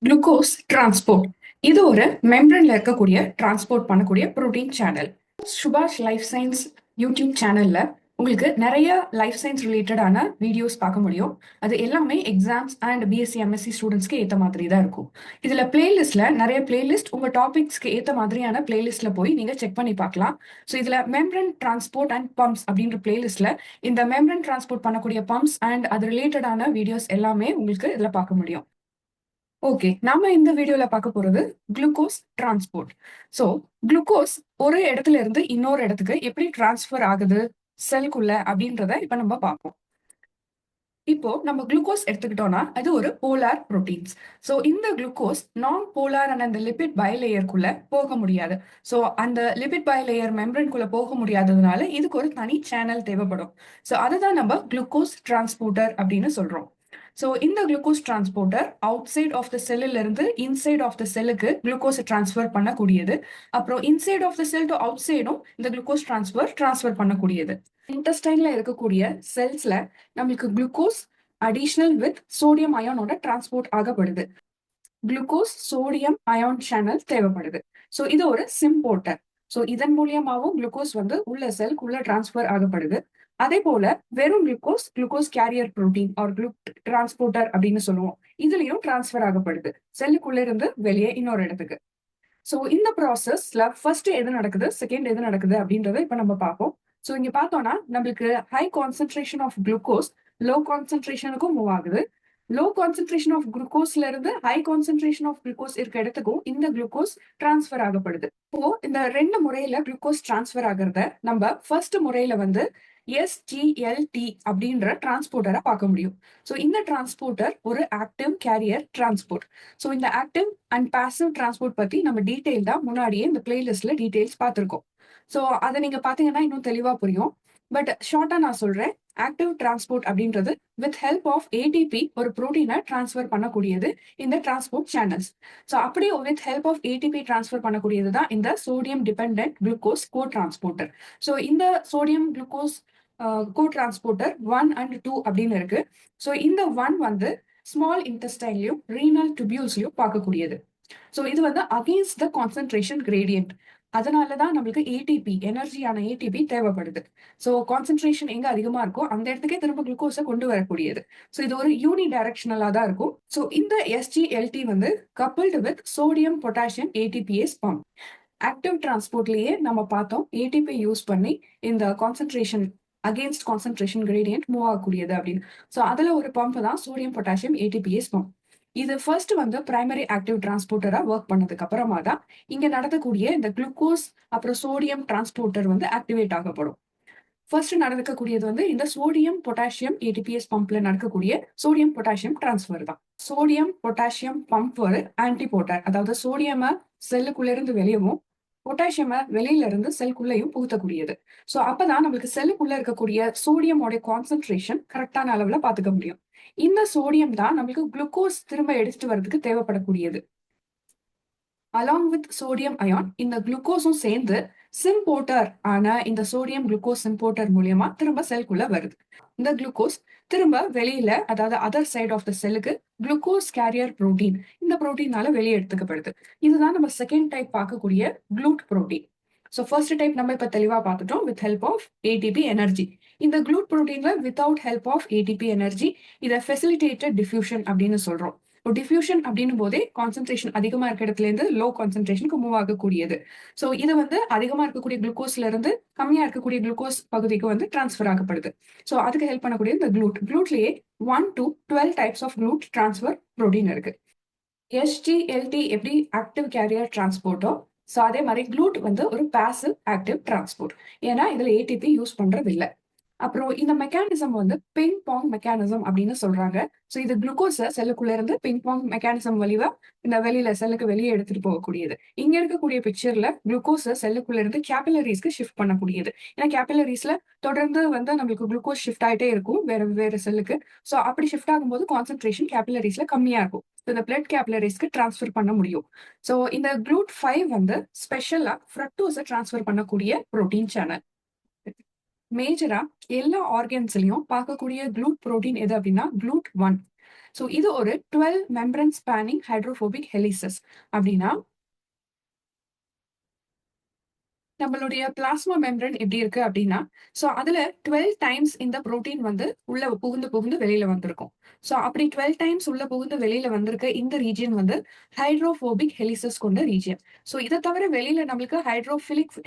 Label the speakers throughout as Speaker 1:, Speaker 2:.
Speaker 1: Glucose transport இது ஒரு மெம்பரன்ல இருக்கக்கூடிய டிரான்ஸ்போர்ட் பண்ணக்கூடிய புரோட்டீன் சேனல். சுபாஷ் லைஃப் சயின்ஸ் யூடியூப் சேனல்ல உங்களுக்கு நிறைய லைஃப் சயின்ஸ் ரிலேட்டடான வீடியோஸ் பார்க்க முடியும். அது எல்லாமே எக்ஸாம்ஸ் அண்ட் பிஎஸ்சி எம்எஸ்சி ஸ்டூடெண்ட்ஸ்க்கு ஏற்ற மாதிரி தான் இருக்கும். இதுல பிளேலிஸ்ட்ல நிறைய பிளேலிஸ்ட் உங்க டாபிக்ஸ்க்கு ஏற்ற மாதிரியான பிளேலிஸ்ட்ல போய் நீங்க செக் பண்ணி பார்க்கலாம். ஸோ இதுல மெம்பரன் டிரான்ஸ்போர்ட் அண்ட் பம்ப்ஸ் அப்படின்ற பிளேலிஸ்ட்ல இந்த மெம்பரன் டிரான்ஸ்போர்ட் பண்ணக்கூடிய பம்ப்ஸ் அண்ட் அது ரிலேட்டடான வீடியோஸ் எல்லாமே உங்களுக்கு இதுல பார்க்க முடியும். ஓகே, நாம இந்த வீடியோல பார்க்க போறது குளுக்கோஸ் டிரான்ஸ்போர்ட். ஸோ குளுக்கோஸ் ஒரு இடத்துல இருந்து இன்னொரு இடத்துக்கு எப்படி டிரான்ஸ்ஃபர் ஆகுது செல்குள்ள அப்படின்றத இப்ப நம்ம பார்ப்போம். இப்போ நம்ம குளுக்கோஸ் எடுத்துக்கிட்டோம்னா அது ஒரு போலார் புரோட்டீன்ஸ். ஸோ இந்த குளுக்கோஸ் நான் போலார் அண்ட் அந்த லிபிட் பயோலேயருக்குள்ள போக முடியாது. ஸோ அந்த லிபிட் பயோலேயர் மெம்பரன்குள்ள போக முடியாததுனால இதுக்கு ஒரு தனி சேனல் தேவைப்படும். ஸோ அதுதான் நம்ம குளுக்கோஸ் டிரான்ஸ்போர்ட்டர் அப்படின்னு சொல்றோம். ஸோ இந்த glucose transporter outside of the செல்லில் இருந்து இன்சைட் ஆஃப் த செல்லுக்கு குளுக்கோஸை டிரான்ஸ்ஃபர் பண்ணக்கூடியது. அப்புறம் inside of the cell to அவுட் சைடும் இந்த குளுக்கோஸ் டிரான்ஸ்ஃபர் பண்ணக்கூடியது. இன்டெஸ்டைன்ல இருக்கக்கூடிய செல்ஸ்ல நம்மளுக்கு குளுக்கோஸ் அடிஷனல் வித் சோடியம் அயானோட டிரான்ஸ்போர்ட் ஆகப்படுது. குளுக்கோஸ் சோடியம் அயான் சேனல் தேவைப்படுது. ஸோ இது ஒரு சிம்போர்ட்டர். ஸோ இதன் மூலியமாவும் குளுக்கோஸ் உள்ள செல்குள்ள டிரான்ஸ்ஃபர் ஆகப்படுது. அதே போல வெறும் glucose carrier protein or transporter அப்படின்னு சொல்லுவோம். இதுலயும் டிரான்ஸ்ஃபர் ஆகப்படுது செல்லுக்குள்ள இருந்து வெளியே இன்னொரு இடத்துக்கு. ஸோ இந்த ப்ராசஸ்ல ஃபர்ஸ்ட் எது நடக்குது, செகண்ட் எது நடக்குது அப்படின்றத இப்ப நம்ம பார்ப்போம். ஸோ இங்க பார்த்தோம்னா நம்மளுக்கு high concentration of glucose low கான்சென்ட்ரேஷனுக்கும் மூவ் ஆகுது. லோ கான்சென்ட்ரேஷன் ஆஃப் குளுக்கோஸ்ல இருந்து ஹை கான்சென்ட்ரேஷன் ஆஃப் குளுக்கோஸ் இருக்க இடத்துக்கும் இந்த குளுக்கோஸ் டிரான்ஸ்ஃபர் ஆகப்படுது. இப்போ இந்த ரெண்டு முறையில குளுக்கோஸ் டிரான்ஸ்ஃபர் ஆகிறத நம்ம ஃபர்ஸ்ட் முறையில SGLT அப்படின்ற டிரான்ஸ்போர்ட்டரை பார்க்க முடியும். ஸோ இந்த டிரான்ஸ்போர்ட்டர் ஒரு ஆக்டிவ் கேரியர் டிரான்ஸ்போர்ட். ஸோ இந்த ஆக்டிவ் அண்ட் பாசிவ் டிரான்ஸ்போர்ட் பத்தி நம்ம டீடைல்டா முன்னாடியே இந்த பிளேலிஸ்ட்ல டீடைல்ஸ் பார்த்திருக்கோம். ஸோ அதை நீங்க பாத்தீங்கன்னா இன்னும் தெளிவா புரியும். பட் ஷார்ட்டா நான் சொல்றேன். ஆக்டிவ் டிரான்ஸ்போர்ட் அப்படின்றது வித் ஹெல்ப் ஆஃப் ஏடிபி ஒரு புரோட்டீனை டிரான்ஸ்ஃபர் பண்ணக்கூடியது இந்த டிரான்ஸ்போர்ட் சேனல்ஸ். ஸோ அப்படியே with help of ATP transfer பண்ணக்கூடியது தான் இந்த sodium dependent glucose co transporter. So இந்த sodium glucose co transporter 1 and 2 அப்படின்னு இருக்கு. ஸோ இந்த 1 ஸ்மால் இன்டெஸ்டைன்லயும் ரீனல் டியூபியூல்ஸ்லயும் பார்க்கக்கூடியது. ஸோ இது அகெயின்ஸ்ட் த கான்சென்ட்ரேஷன் கிரேடியன்ட். அதனாலதான் நம்மளுக்கு ஏடிபி எனர்ஜியான ஏடிபி தேவைப்படுது. ஸோ கான்சென்ட்ரேஷன் எங்க அதிகமா இருக்கோ அந்த இடத்துக்கே திரும்ப குளுக்கோஸை கொண்டு வரக்கூடியது. ஸோ இது ஒரு யூனி டைரக்ஷனலா தான் இருக்கும். ஸோ இந்த SGLT coupled with sodium potassium ATPase pump. Active டிரான்ஸ்போர்ட்லயே நம்ம பார்த்தோம் ஏடிபி யூஸ் பண்ணி இந்த concentration against concentration gradient move ஆகக்கூடியது அப்படின்னு. ஸோ அதுல ஒரு பம்ப் தான் சோடியம் பொட்டாசியம் ஏடிபிஎஸ் பம்ப். இது ஃபர்ஸ்ட் பிரைமரி ஆக்டிவ் டிரான்ஸ்போர்ட்டரா ஒர்க் பண்ணதுக்கு அப்புறமா தான் இங்க நடக்கக்கூடிய இந்த குளுக்கோஸ் அப்புறம் சோடியம் டிரான்ஸ்போர்ட்டர் ஆக்டிவேட் ஆகப்படும். ஃபர்ஸ்ட் நடக்கக்கூடியது இந்த சோடியம் பொட்டாசியம் ஏடிபிஎஸ் பம்ப்ல நடக்கக்கூடிய சோடியம் பொட்டாசியம் டிரான்ஸ்ஃபர் தான். சோடியம் பொட்டாசியம் பம்ப் ஒரு ஆன்டிபோட்டர், அதாவது சோடியம செல்லுக்குள்ள இருந்து வெளியவும் பொட்டாசியம வெளியில இருந்து செல்குள்ளையும் புகுத்தக்கூடியது. ஸோ அப்பதான் நம்மளுக்கு செல்லுக்குள்ள இருக்கக்கூடிய சோடியமோட கான்சென்ட்ரேஷன் கரெக்டான அளவுல பாத்துக்க முடியும். இந்த சோடியம் தான் நம்மளுக்கு குளுக்கோஸ் திரும்ப எடுத்துட்டு வர்றதுக்கு தேவைப்படக்கூடியது. அலாங் வித் சோடியம் அயான் இந்த குளுக்கோஸும் சேர்ந்து சிம்போர்ட்டர் ஆன இந்த சோடியம் குளுக்கோஸ் சிம்போர்ட்டர் மூலியமா திரும்ப செல்குள்ள வருது. இந்த குளுக்கோஸ் திரும்ப வெளியில, அதாவது அதர் சைட் ஆஃப் த செல்லுக்கு குளுக்கோஸ் கேரியர் புரோட்டீன் இந்த புரோட்டீனால வெளியே எடுத்துக்கப்படுது. இதுதான் நம்ம செகண்ட் டைப் பார்க்கக்கூடிய GLUT protein. So first type நம்ம இப்ப தெளிவா பார்த்துட்டோம் with help of ATP energy. இந்த குளூட் புரோட்டீன்ல without help of ATP energy இதை ஃபெசிலிட்டேட்டட் டிஃப்யூஷன் அப்படின்னு சொல்றோம். டிஃப்யூஷன் அப்படின்னும் போதே கான்சென்ட்ரேஷன் அதிகமா இருக்க இடத்துல இருந்து லோ கான்சென்ட்ரேஷனுக்கு மூவ் ஆகக்கூடியது. ஸோ இது அதிகமா இருக்கக்கூடிய குளுக்கோஸ்ல இருந்து கம்மியா இருக்கக்கூடிய குளுக்கோஸ் பகுதிக்கு டிரான்ஸ்ஃபர் ஆகப்படுது. ஸோ அதுக்கு ஹெல்ப் பண்ணக்கூடிய இந்த குளூட்லயே 1 to 12 types of GLUT transfer protein இருக்கு. SGLT எப்படி ஆக்டிவ் கேரியர் டிரான்ஸ்போர்ட்டோ, ஸோ அதே மாதிரி குளூட் ஒரு பாசிவ் ஆக்டிவ் டிரான்ஸ்போர்ட். ஏன்னா இதுல ஏடிபி யூஸ் பண்றது இல்லை. அப்புறம் இந்த மெக்கானிசம் பிங் பாங் மெக்கானிசம் அப்படின்னு சொல்றாங்க. ஸோ இது குளுக்கோஸை செல்லுக்குள்ள இருந்து பிங் பாங் மெக்கானிசம் வழிவா இந்த வெளியில செல்லுக்கு வெளியே எடுத்துட்டு போகக்கூடியது. இங்க இருக்கக்கூடிய பிக்சர்ல குளுக்கோஸை செல்லுக்குள்ள இருந்து கேபிலரிஸ்க்கு ஷிஃப்ட் பண்ணக்கூடியது. ஏன்னா கேபிலரிஸ்ல தொடர்ந்து நம்மளுக்கு குளுக்கோஸ் ஷிஃப்ட் ஆயிட்டே இருக்கும் வேற செல்லுக்கு. ஸோ அப்படி ஷிஃப்ட் ஆகும்போது கான்சென்ட்ரேஷன் கேபிலரிஸ்ல கம்மியா இருக்கும். இந்த பிளட் கேபிலரிஸ்க்கு டிரான்ஸ்ஃபர் பண்ண முடியும். ஸோ இந்த குளூட் 5 ஸ்பெஷலா ஃப்ரக்டோஸை டிரான்ஸ்ஃபர் பண்ணக்கூடிய புரோட்டீன் சேனல். மேஜரா எல்லா ஆர்கன்ஸ்லயும் பார்க்கக்கூடிய குளூட் புரோட்டீன் எது அப்படின்னா குளூட் 1. ஸோ இது ஒரு 12 மெம்பரன் ஸ்பேனிங் ஹைட்ரோஃபோபிக் ஹெலிசஸ். அப்படின்னா நம்மளுடைய பிளாஸ்மா மெம்பரன் எப்படி இருக்கு அப்படின்னா, ஸோ அதுல 12 டைம்ஸ் இந்த புரோட்டீன் வந்து உள்ள புகுந்து புகுந்து வெளியில வந்திருக்கும். ஸோ அப்படி 12 டைம்ஸ் உள்ள புகுந்து வெளியில வந்திருக்க இந்த ரீஜியன் வந்து ஹைட்ரோஃபோபிக் ஹெலிசஸ் கொண்ட ரீஜியன். ஸோ இதை தவிர வெளியில நம்மளுக்கு ஹைட்ரோஃபிலிக்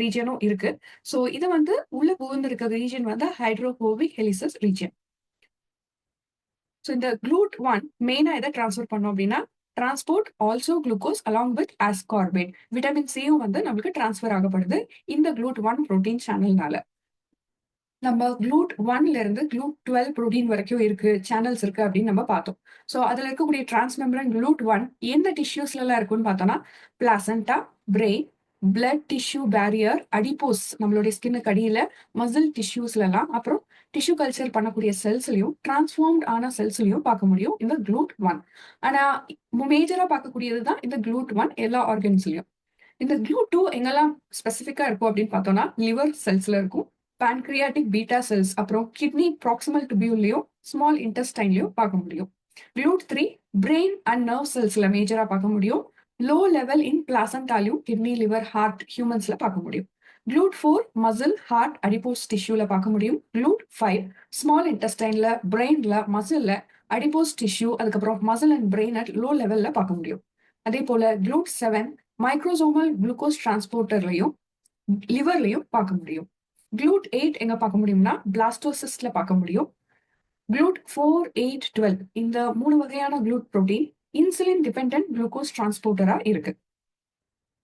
Speaker 1: ரீஜியனும் இருக்கு. ஸோ இது வந்து உள்ள புகுந்திருக்க ரீஜியன் வந்து ஹைட்ரோஃபோபிக் ஹெலிசஸ் ரீஜியன். ஸோ இந்த GLUT1 மெயினா எதை டிரான்ஸ்ஃபர் பண்ணோம் அப்படின்னா, transport also glucose along with ascorbate. Vitamin சியும் வந்து நம்மளுக்கு டிரான்ஸ்ஃபர் ஆகப்படுது இந்த GLUT1 புரோட்டீன் சேனல்னால. நம்ம GLUT1ல இருந்து GLUT12 புரோட்டீன் வரைக்கும் இருக்கு, சேனல்ஸ் இருக்கு அப்படின்னு நம்ம பார்த்தோம். ஸோ அதுல இருக்கக்கூடிய டிரான்ஸ்மெம்பரன் GLUT1 எந்த டிஷ்யூஸ்ல எல்லாம் இருக்குன்னு பார்த்தோம்னா, placenta, brain, blood tissue barrier, adipose நம்மளுடைய ஸ்கின்னுக்கு அடியில, மசில் டிஷ்யூஸ்ல எல்லாம், அப்புறம் டிஷ்யூ கல்ச்சர் பண்ணக்கூடிய செல்ஸ்லயும், டிரான்ஸ்ஃபார்ம்ட் ஆன செல்ஸ்லயும் பார்க்க முடியும் இந்த GLUT1. ஆனா மேஜரா பார்க்கக்கூடியது தான் இந்த GLUT1 எல்லா ஆர்கன்ஸ்லயும். இந்த GLUT2 எங்கெல்லாம் ஸ்பெசிஃபிக்கா இருக்கும் அப்படின்னு பார்த்தோம்னா, லிவர் செல்ஸ்ல இருக்கும், pancreatic பீட்டா செல்ஸ், அப்புறம் கிட்னி ப்ராக்சிமல் டிபியூல்லையும் ஸ்மால் இன்டெஸ்டைன்லயும் பார்க்க முடியும். GLUT3 பிரெயின் அண்ட் நர்வ் செல்ஸ்ல மேஜரா பார்க்க முடியும். லோ லெவல் இன் பிளாசண்டாலையும் கிட்னி, லிவர், ஹார்ட், ஹியூமன்ஸ்ல பார்க்க முடியும். GLUT4 மசில், ஹார்ட், அடிப்போஸ் டிஷ்யூல பார்க்க முடியும். GLUT5 ஸ்மால் இன்டெஸ்டைன்ல, பிரெயின்ல, மசில்ல, அடிப்போஸ் டிஷ்யூ, அதுக்கப்புறம் muscle and brain at low லெவல்ல பார்க்க முடியும். அதே போல GLUT7 மைக்ரோசோமல் குளுக்கோஸ் டிரான்ஸ்போர்ட்டர்லையும் லிவர்லையும் பார்க்க முடியும். GLUT8 எங்க பார்க்க முடியும்னா, பிளாஸ்டோசிஸ்ட்ல பார்க்க முடியும். GLUT4, 8, 12 இந்த 3 வகையான GLUT protein insulin dependent glucose டிரான்ஸ்போர்ட்டரா இருக்கு.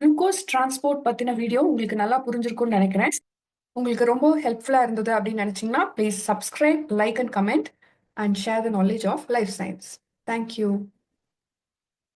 Speaker 1: குளுக்கோஸ் டிரான்ஸ்போர்ட் பத்தின வீடியோ உங்களுக்கு நல்லா புரிஞ்சிருக்கும்னு நினைக்கிறேன். உங்களுக்கு ரொம்ப ஹெல்ப்ஃபுல்லா இருந்தது அப்படின்னு நினைச்சீங்கன்னா, please subscribe, like and comment and share the knowledge of life science. Thank you.